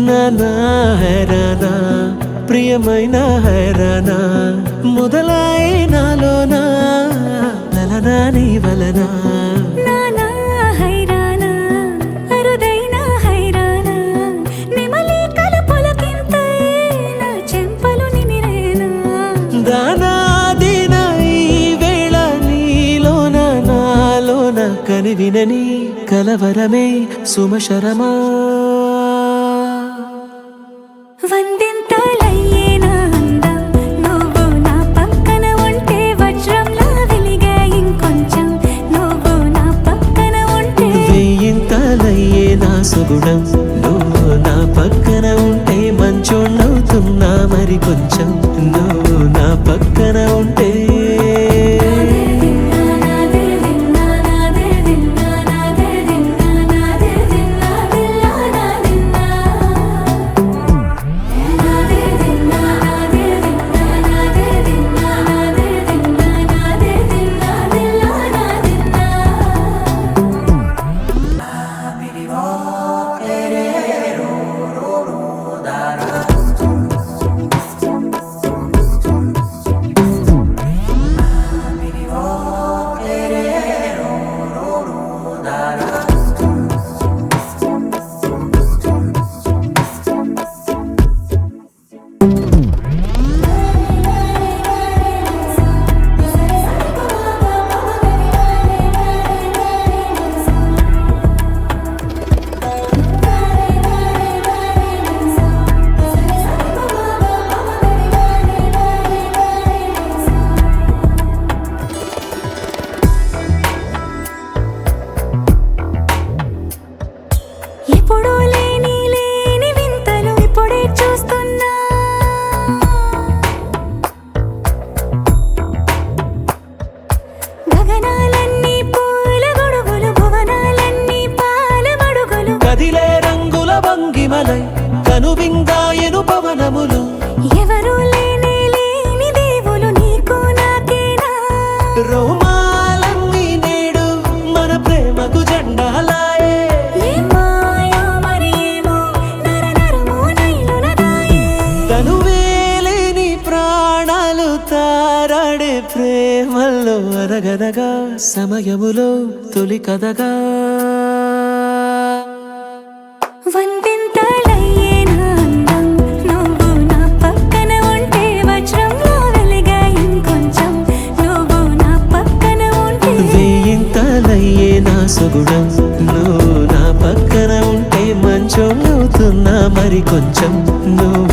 నానా హైరానా ప్రియమైన హైరానా మొదలాయి నాలోనా లలనా నీ వలనా నానా హైరానా అరుదైన హైరానా నెమలి కలుపులకింతై నా చెంపలు నిమిరేనా దానా దీనా ఈ వేళ నీలోన నాలోన కనివినని కలవరమే సుమశరమా వందింతలయ్యేనా అందం నువ్వు నా పక్కన ఉంటే వజ్రంలా వెలిగే ఇంకొంచెం నువ్వు నా పక్కన ఉంటే వెయ్యింతలయ్యే నా సుగుణం నువ్వు నా పక్కన ఉంటే మంచోళ్ళవుతున్నా మరి కొంచెం నువ్వు నా పక్కన ఉంటే ఎప్పుడూ లేని వింతలు ఇప్పుడే చూస్తున్నా గగనాలన్నీ పూల గొడుగులు భువనాలన్నీ పాల మడుగులు కదిలే రంగుల భంగిమలై కనువిందాయను పవనములు ఎవరూ లేని దేవులు నీకు నాకేనా రోమాలన్నీ నేడు మన ప్రేమకు జెండాలాయే తనువేలేని ప్రాణాలు తారాడే ప్రేమల్లో అరగదగా సమయములో తొలి కదగా వందింతలయ్యేనా అందం నువ్వు నా పక్కన ఉంటే వజ్రంలా వెలిగే ఇంకొంచెం నువ్వు నా పక్కన ఉంటే వెయ్యింతలయ్యే నా సుగుణం నువ్వు నా పక్కన ఉంటే మంచోళ్ళవుతున్నా మరి కొంచెం నువ్వు